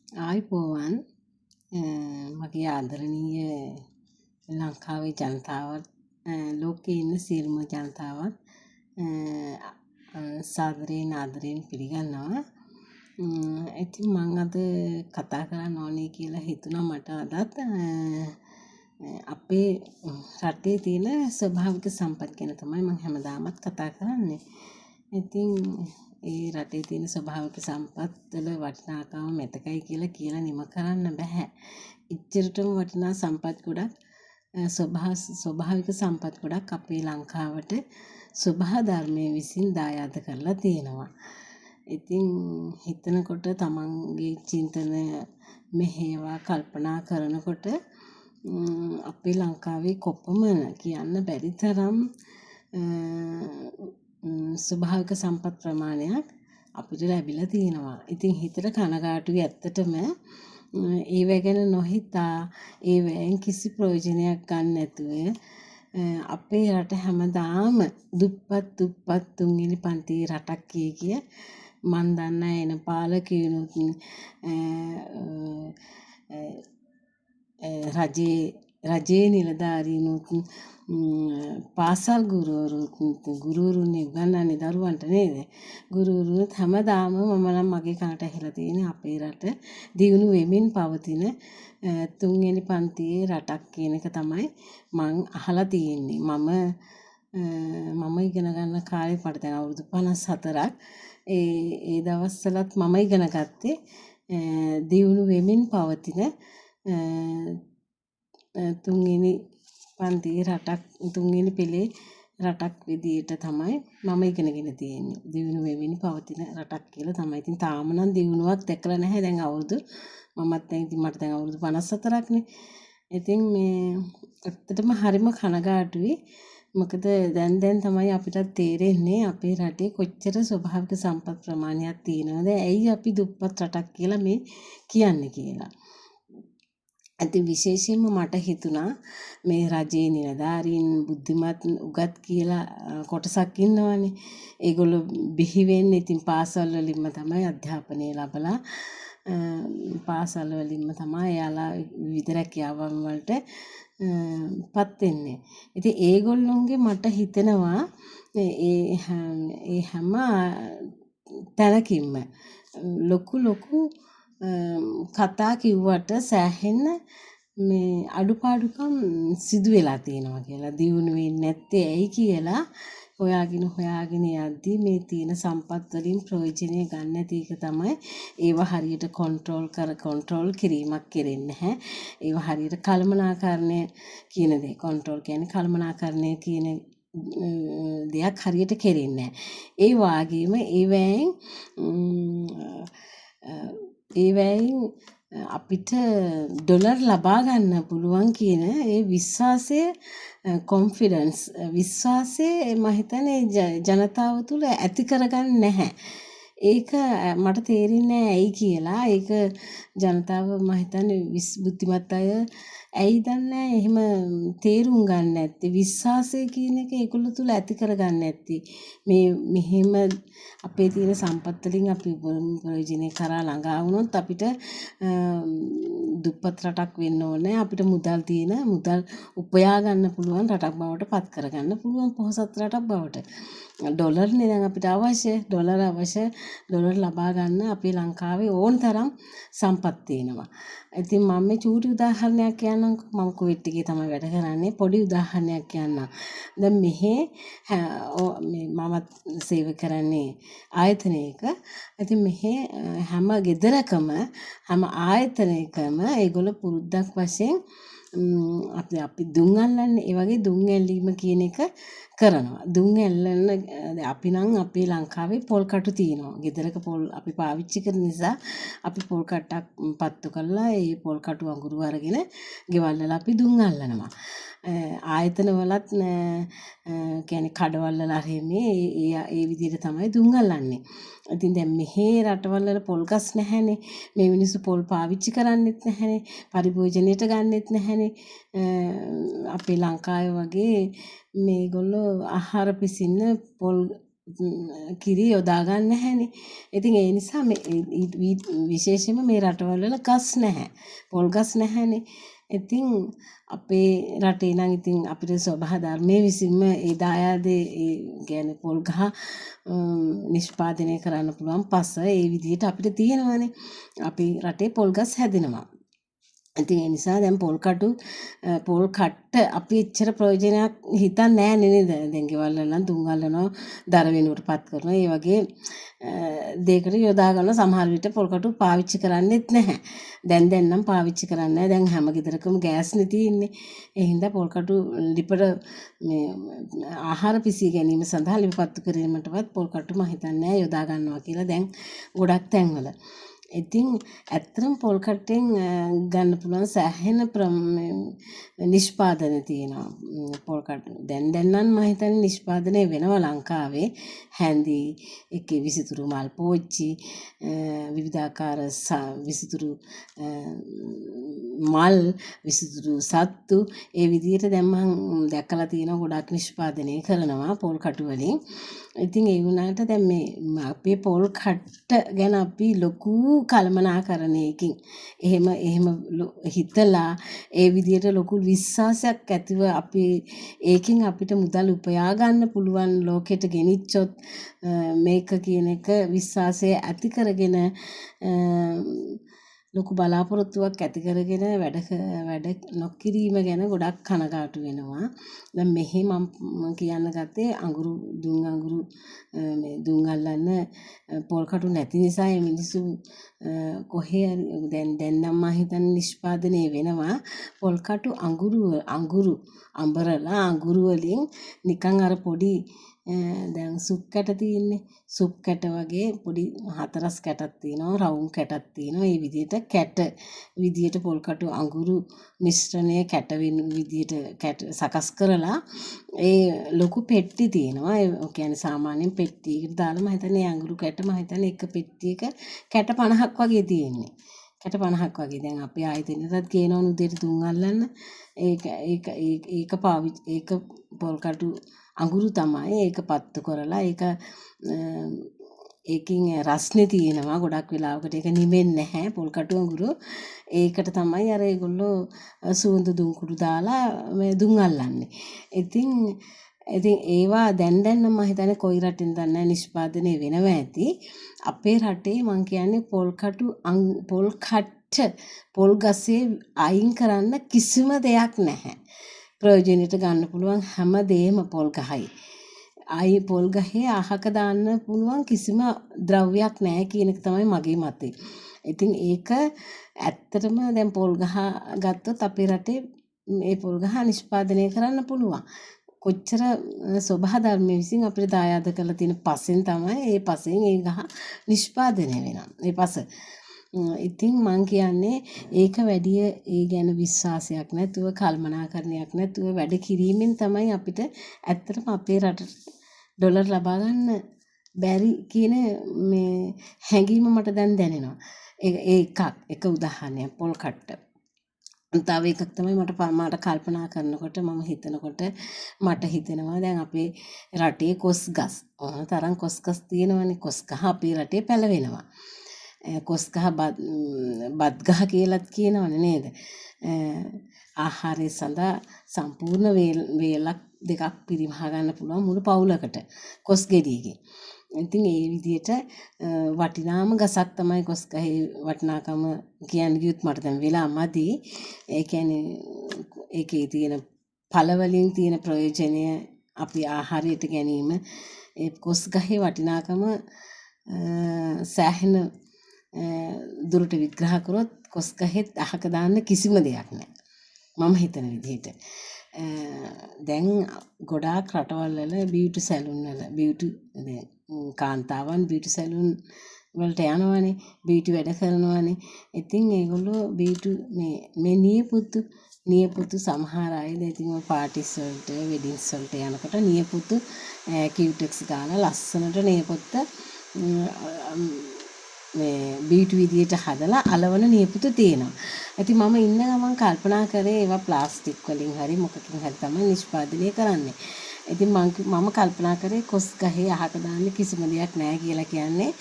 ආයිබෝවන් මගේ ආදරණීය ලංකාවේ ජනතාවත් ලෝකයේ ඉන්න සියලුම ජනතාවත් සාදරයෙන් ආදරයෙන් පිළිගන්නවා. ඉතින් මම අද කතා කරන්න ඕනේ කියලා හිතුණා මට අදත් අපේ රටේ තියෙන ස්වභාවික සම්පත් ගැන තමයි මම හැමදාමත් කතා කරන්නේ. ඉතින් ඒ රටේ තියෙන ස්වභාවික සම්පත් වල වටිනාකම මෙතකයි කියලා නිම කරන්න බෑ. ඉච්චරටම වටිනා සම්පත් ගොඩක් ස්වභාවික සම්පත් ගොඩක් අපේ ලංකාවට ස්වභාව ධර්මයේ විසින් දායාද කරලා තියෙනවා. ඉතින් හිතනකොට තමන්ගේ චින්තන මෙහෙවා කල්පනා කරනකොට අපේ ලංකාවේ කොපමණ කියන්න බැරි තරම් ස්වභාවික සම්පත් ප්‍රමාණයක් අපිට ලැබිලා තියෙනවා. ඉතින් හිතට කනගාටුයි ඇත්තටම ඒව ගැන නොහිතා ඒවෙන් කිසි ප්‍රයෝජනයක් ගන්න නැතුව අපේ රට හැමදාම දුප්පත් තුන්වෙනි පන්තියේ රටක් කිය මන් දන්න එන පාලකයනුත් රජයේ නිලධාරීනුත් පාසල් ගුරුවරුන් උගන්වන්නේ දරුවන්ට නේද? ගුරුවරුත් හැමදාම මම නම් මගේ කනට ඇහිලා තියෙන අපේ රට දියුණු වෙමින් පවතින තුන්වෙනි පන්තියේ රටක් කියන එක තමයි මං අහලා තියෙන්නේ. මම ඉගෙන ගන්න කාලේ මට දැන් අවුරුදු 54ක්. ඒ දවස්වලත් මම ඉගෙන ගත්තේ දියුණු වෙමින් පවතින තුන්වෙනි පන්තියේ රටක් තුන්වෙනි පෙළේ රටක් විදියට තමයි මම ඉගෙනගෙන තියෙන්නේ. දියුණු වෙමින් පවතින රටක් කියලා තමයි. ඉතින් තාම නම් දියුණුවක් දැකලා නැහැ. දැන් අවුරුදු මමත් දැන් ඉතින් මට දැන් අවුරුදු 54ක්නේ. ඉතින් මේ ඇත්තටම හරිම කනගාටුයි. මොකද දැන් තමයි අපිට තේරෙන්නේ අපේ රටේ කොච්චර ස්වභාවික සම්පත් ප්‍රමාණයක් තියෙනවද? ඇයි අපි දුප්පත් රටක් කියලා මේ කියන්නේ කියලා. අති විශේෂයෙන්ම මට හිතුණා මේ රජයේ නිලධාරීන් බුද්ධිමත් උගත් කියලා කොටසක් ඉන්නවනේ. ඒගොල්ලෝ බිහි වෙන්නේ ඉතින් පාසල් වලින්ම තමයි අධ්‍යාපනය ලැබලා පාසල් වලින්ම තමයි එයාලා විවිධ රැකියාවන් වලට පත් වෙන්නේ. ඉතින් ඒගොල්ලොන්ගේ මට හිතෙනවා ඒ හැම තැනකින්ම ලොකු කතා කිව්වට සෑහෙන්න මේ අඩුපාඩුකම් සිදු වෙලා තියෙනවා කියලා. දියුණු වෙන්නේ නැත්තේ ඇයි කියලා හොයාගෙන යද්දී මේ තියෙන සම්පත් වලින් ප්‍රයෝජනය ගන්න නැති එක තමයි ඒව හරියට කන්ට්‍රෝල් කිරීමක් කෙරෙන්නේ නැහැ. ඒව හරියට කළමනාකරණය කියන දේ කන්ට්‍රෝල් කියන්නේ කළමනාකරණය කියන දෙයක් හරියට කෙරෙන්නේ නැහැ. ඒ වාගේම ඒවැයින් අපිට ඩොලර් ලබා ගන්න පුළුවන් කියන ඒ විශ්වාසය කොන්ෆිඩන්ස් විශ්වාසය මම හිතන්නේ ජනතාව තුළ ඇති කරගන්නේ නැහැ. ඒක මට තේරෙන්නේ නැහැ ඇයි කියලා. ඒක ජනතාව මම හිතන්නේ බුද්ධිමත් අය ඇයි දන්නේ එහෙම තේරුම් ගන්න නැත්තේ විශ්වාසය කියන එක ඒගොල්ලෝ තුල ඇති කරගන්න නැත්තේ. මෙහෙම අපේ තියෙන සම්පත් වලින් අපි ප්‍රයෝජනෙ කරා ළඟා වුණොත් අපිට දුප්පත් රටක් වෙන්න ඕනේ. අපිට මුදල් උපයා ගන්න පුළුවන් රටක් බවට පත් කරගන්න පුළුවන් පොහොසත් රටක් බවට. ඩොලර්නේ දැන් අපිට අවශ්‍ය. ඩොලර් ලබා ගන්න අපේ ලංකාවේ ඕන තරම් සම්පත් තියෙනවා. ඉතින් මම මේ චූටි උදාහරණයක් කියන්නම්. මම කුවේට් එකේ තමයි වැඩ කරන්නේ. පොඩි උදාහරණයක් කියන්නම්. දැන් මම සේව කරන්නේ ආයතනයක. ඉතින් හැම ගෙදරකම හැම ආයතනයකම ඒගොල්ලෝ පුරුද්දක් වශයෙන් අපි දුම් අල්ලන්නේ. ඒ වගේ දුම් ඇල්ලීම කියන එක කරනවා. දුම් ඇල්ලන්න අපි නම් අපේ ලංකාවේ පොල් කටු තියෙනවා. ගෙදරක පොල් අපි පාවිච්චි කරන නිසා අපි පොල් කට්ටක් පත්තු කරලා ඒ පොල් කටු අඟුරු අරගෙන ගෙවල් වල අපි දුම් අල්ලනවා. ආයතන වලත් කියන්නේ කඩවල් වල ඒ විදිහට තමයි දුම් අල්ලන්නේ. ඉතින් දැන් මෙහි රටවල් වල පොල් ගස් නැහැනේ. මේ මිනිස්සු පොල් පාවිච්චි කරන්නෙත් නැහැනේ. පරිභෝජනයට ගන්නෙත් නැහැනේ. අපේ ලංකාවේ වගේ මේගොල්ලෝ ආහාර පිසින්න පොල් කිරි යොදා ගන්න නැහැනේ. ඉතින් ඒ නිසා විශේෂයෙන්ම මේ රටවල් වල ගස් නැහැ. පොල් ගස් නැහැනේ. ඉතින් අපේ රටේ නම් ඉතින් අපිට ස්වභාව ධර්මයේ විසින්ම ඒ දායාදේ ඒ කියන්නේ පොල් ගහ නිෂ්පාදනය කරන්න පුළුවන් පස ඒ විදිහට අපිට තියෙනවානේ. අපි රටේ පොල් ගස් හැදෙනවා. ඉතින් ඒ නිසා දැන් පොල් කට්ට අපි එච්චර ප්‍රයෝජනයක් හිතන්නේ නැහැ නේද? දැන් ගෙවල් වල නම් තුන් අල්ලනවා, දර වෙනුවටපත් කරනවා. ඒ වගේ දෙයකට යොදා ගන්න සමහර විට පොල් කටු පාවිච්චි කරන්නේත් නැහැ. දැන් නම් පාවිච්චි කරන්නේ නැහැ. දැන් හැම ගෙදරකම ගෑස්නේ තියෙන්නේ. ඒ හින්දා පොල් කටු ලිපට මේ ආහාර පිසී ගැනීම සඳහා ලිපපත්තු කිරීමටවත් පොල් කටු මම හිතන්නේ යොදා ගන්නවා කියලා දැන් ගොඩක් තැන්වල. ඉතින් ඇත්තටම පොල් කට්ටෙන් ගන්න පුළුවන් සෑහෙන නිෂ්පාදන තියෙනවා. පොල් කට්ට දැන් නම් මම හිතන්නේ නිෂ්පාදනය වෙනවා ලංකාවේ. හැන්දි එකේ විසිතුරු මල් පෝච්චි විවිධාකාර විසිතුරු මල් විසිතුරු සත්තු ඒ විදිහට දැන් මම දැකලා තියෙනවා ගොඩක් නිෂ්පාදනය කරනවා පොල් කටු වලින්. ඉතින් ඒ වුණාට දැන් මේ අපේ පොල් කට්ට ගැන අපි ලොකු කළමනාකරණයකින් එහෙම හිතලා ඒ විදිහට ලොකු විශ්වාසයක් ඇතිව අපි ඒකින් අපිට මුදල් උපයා ගන්න පුළුවන් ලෝකෙට ගෙනිච්චොත් මේක කියන එක විශ්වාසය ඇති කරගෙන ලොකු බලාපොරොත්තුවක් ඇති කරගෙන වැඩ නොකිරීම ගැන ගොඩක් කනගාටු වෙනවා. දැන් මෙහි මම කියන්න ගත්තේ දුම් අල්ලන්න පොල් කටු නැති නිසා මේ මිනිස්සු කොහේ දැන් නම් මම හිතන්නේ නිෂ්පාදනය වෙනවා පොල් කටු අඟුරු වලින් නිකන් අර පොඩි දැන් සුප් කැට තියෙන්නේ. සුප් කැට වගේ පොඩි හතරස් කැටක් තියෙනවා, රවුම් කැටක් තියෙනවා. ඒ විදිහට පොල් කටු අඟුරු මිශ්‍රණය කැට වෙන විදිහට සකස් කරලා ඒ ලොකු පෙට්ටි තියෙනවා. ඒ කියන්නේ සාමාන්‍යයෙන් පෙට්ටියකට දාලා මම හිතන්නේ අඟුරු කැට මම හිතන්නේ එක පෙට්ටියක කැට 50ක් වගේ තියෙන්නේ. කැට 50ක් වගේ. දැන් අපි ආයෙත් කියනවා උදේට තුන් අල්ලන්න. ඒක පොල් කටු අඟුරු තමයි. ඒක පත්තු කරලා ඒකින් රස්නේ තියෙනවා. ගොඩක් වෙලාවකට ඒක නිවෙන්නේ නැහැ පොල් කටු අඟුරු. ඒකට තමයි අර ඒගොල්ලෝ සුවඳ දුම් කුඩු දාලා මේ දුම් අල්ලන්නේ. ඉතින් ඒවා දැන් නම් මම හිතන්නේ කොයි රටින් දන්නේ නිෂ්පාදනය වෙනවා ඇති. අපේ රටේ මං කියන්නේ පොල් ගසේ අයින් කරන්න කිසිම දෙයක් නැහැ. ප්‍රයෝජනෙට ගන්න පුළුවන් හැම දෙයක්ම පොල් ගහයි. පොල් ගහේ අහක දාන්න පුළුවන් කිසිම ද්‍රව්‍යයක් නැහැ කියන එක තමයි මගේ මතය. ඉතින් ඒක ඇත්තටම දැන් පොල් ගහ ගත්තොත් අපේ රටේ මේ පොල් ගහ නිෂ්පාදනය කරන්න පුළුවන්. කොච්චර ස්වභාව ධර්මයේ විසින් අපිට දායාද කරලා තියෙන පසෙන් තමයි ඒ ගහ නිෂ්පාදනය වෙනවා. ඒ පස ඉතින් මං කියන්නේ ඒක වැඩි ඒ ගැන විශ්වාසයක් නැතුව කල්පනාකරණයක් නැතුව වැඩ කිරීමෙන් තමයි අපිට ඇත්තටම අපේ රටට ඩොලර් ලබා ගන්න බැරි කියන මේ හැඟීම මට දැන් දැනෙනවා. එක උදාහරණයක් පොල් කට්ට. තව එකක් තමයි මට කල්පනා කරනකොට මම හිතනකොට මට හිතෙනවා දැන් අපේ රටේ කොස් ගස් තරම් කොස් ගස් තියෙනවනේ. කොස් ගහ අපේ රටේ පැලවෙනවා. කොස් ගහ බත් ගහ කියලාත් කියනවනේ නේද? ආහාරය සඳහා සම්පූර්ණ වේලක් දෙකක් පිරිමහ ගන්න පුළුවන් මුළු පවුලකට කොස් ගෙඩියකින්. ඉතින් ඒ විදිහට වටිනාම ගසක් තමයි කොස් ගහේ වටිනාකම කියන්නේ කිව්වොත් මට දැන් වෙලා මදි. ඒ කියන්නේ ඒකේ තියෙන ඵල වලින් තියෙන ප්‍රයෝජනය අපි ආහාරයට ගැනීම ඒ කොස් ගහේ වටිනාකම සෑහෙන දුරට විග්‍රහ කරොත් කොස් ගහෙත් අහක දාන්න කිසිම දෙයක් නැහැ. මම හිතන විදිහට. දැන් ගොඩාක් රටවල් වල බියුටි සැලුන් වල කාන්තාවන් බියුටි සැලුන් වලට යනවානේ. බියුටි වැඩ කරනවානේ. ඉතින් ඒගොල්ලෝ බියුටි මේ නියපොතු සමහර අය ඉතින් පාටිස් වලට වෙඩින්ස් වලට යනකොට නියපොතු කියුටෙක්ස් ගාලා ලස්සනට නියපොත්ත මේ බීට් විදියට හදලා අලවන නියපොතු තියෙනවා. ඉතින් මම ඉන්න ගමන් කල්පනා කරේ ඒවා ප්ලාස්ටික් වලින් හරි මොකකින් හරි තමයි නිෂ්පාදනය කරන්නේ. ඉතින් මම කල්පනා කරේ කොස් ගහේ අහක දාන්න කිසිම දෙයක් නැහැ කියලා කියන්නේ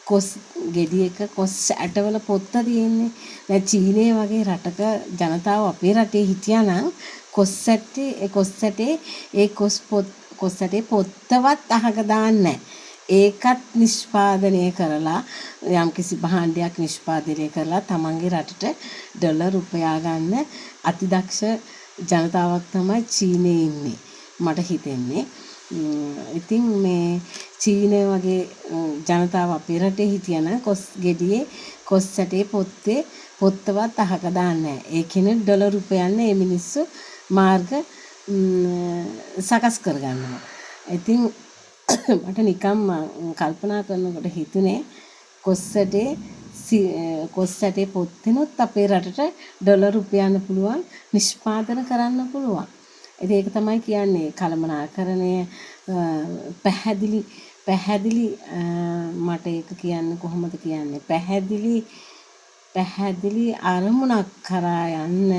කොස් ගෙඩියක කොස් ඇටවල පොත්ත තියෙන්නේ. දැන් චීනය වගේ රටක ජනතාව අපේ රටේ හිටියා නම් කොස් ඇටේ ඒ කොස් ඇටේ පොත්තවත් අහක දාන්නේ ඒකත් නිෂ්පාදනය කරලා යම්කිසි භාණ්ඩයක් නිෂ්පාදනය කරලා තමන්ගේ රටට ඩොලර් උපයා ගන්න අතිදක්ෂ ජනතාවක් තමයි චීනයේ ඉන්නේ මට හිතෙන්නේ. ඉතින් මේ චීනය වගේ ජනතාව අපේ රටේ හිටියනම් කොස් ගෙඩියේ කොස් ඇටේ පොත්තවත් අහක දාන්නේ නැහැ. ඒකෙන ඩොලර් උපයන්න මේ මිනිස්සු මාර්ග සකස් කරගන්නවා. ඉතින් මට නිකම් කල්පනා කරනකොට හිතුනේ කොස් ඇටේ පොත්තෙනුත් අපේ රටට ඩොලර් උපයන්න පුළුවන් නිෂ්පාදන කරන්න පුළුවන්. ඉතින් ඒක තමයි කියන්නේ කළමනාකරණය පැහැදිලි මට ඒක කියන්න කොහොමද කියන්නේ පැහැදිලි අරමුණක් කරා යන්න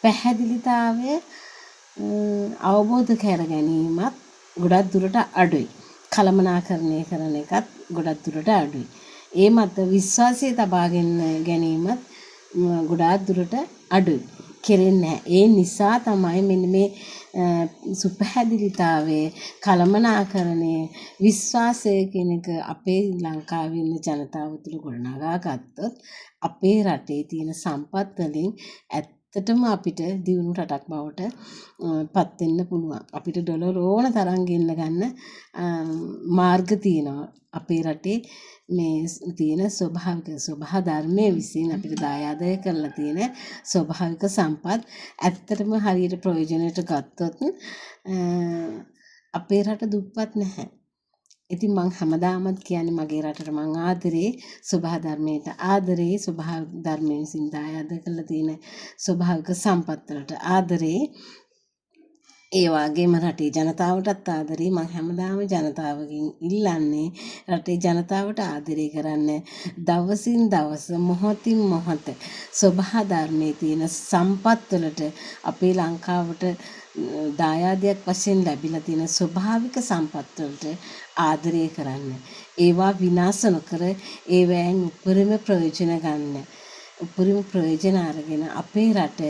පැහැදිලිතාවය අවබෝධ කර ගැනීමත් ගොඩක් දුරට අඩුයි. කළමනාකරණය කරන එකත් ගොඩක් දුරට අඩුයි. ඒ මත විශ්වාසය තබා ගැනීමත් ගොඩාක් දුරට අඩුයි. කෙරෙන්නේ නැහැ. ඒ නිසා තමයි මෙන්න මේ සුපැහැදිලිතාවයේ කළමනාකරණය විශ්වාසය කියන එක අපේ ලංකාවේ ඉන්න ජනතාව තුළ ගොඩනගා ගත්තොත් අපේ රටේ තියෙන සම්පත් වලින් ඇත්තටම අපිට දියුණු රටක් බවට පත් වෙන්න පුළුවන්. අපිට ඩොලර් ඕන තරම් ගෙන්න ගන්න මාර්ග තියෙනවා. අපේ රටේ මේ තියෙන ස්වභාව ධර්මයේ විසින් අපිට දායාද කරලා තියෙන ස්වභාවික සම්පත් ඇත්තටම හරියට ප්‍රයෝජනයට ගත්තොත් අපේ රට දුප්පත් නැහැ. ඉතින් මං හැමදාමත් කියන්නේ මගේ රටට මං ආදරේ ස්වභාව ධර්මයට ආදරේ ස්වභාව ධර්මයෙන් විසින් දායාද කරලා තියෙන ස්වභාවික සම්පත් වලට ආදරේ. ඒ වගේම රටේ ජනතාවටත් ආදරේ. මම හැමදාම ජනතාවගෙන් ඉල්ලන්නේ රටේ ජනතාවට ආදරේ කරන්න. දවසින් දවස මොහොතින් මොහොත ස්වභාව ධර්මයේ තියෙන සම්පත් වලට අපේ ලංකාවට දායාදයක් වශයෙන් ලැබිලා තියෙන ස්වභාවික සම්පත් වලට ආදරය කරන්න. ඒවා විනාශ නොකර ඒවැයෙන් උපරිම ප්‍රයෝජන ගන්න. උපරිම ප්‍රයෝජන අරගෙන අපේ රට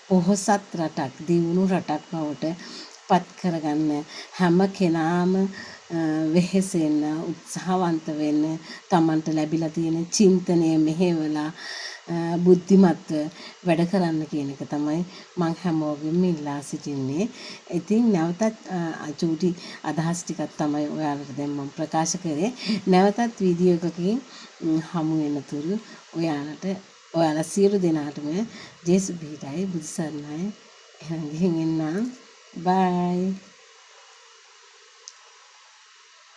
පොහොසත් රටක් දියුණු රටක් බවට පත් කරගන්න හැම කෙනාම වෙහෙසෙන්න උත්සාහවන්ත වෙන්න තමන්ට ලැබිලා තියෙන චින්තනය මෙහෙवला බුද්ධිමත්ව වැඩ කරන්න කියන එක තමයි මම හැමෝගෙම ඉල්ලා සිටින්නේ. ඉතින් නැවතත් චූටි අදහස් ටිකක් තමයි ඔයාලට දැන් මම ප්‍රකාශ කරේ. නැවතත් වීඩියෝ එකකින් හමු වෙනතුරු ඔයාලා සියලු දෙනාටම ජේසුස් පිහිටයි බුදු සරණයි. එහෙනම් ගිහින් එන්නම්. බයි.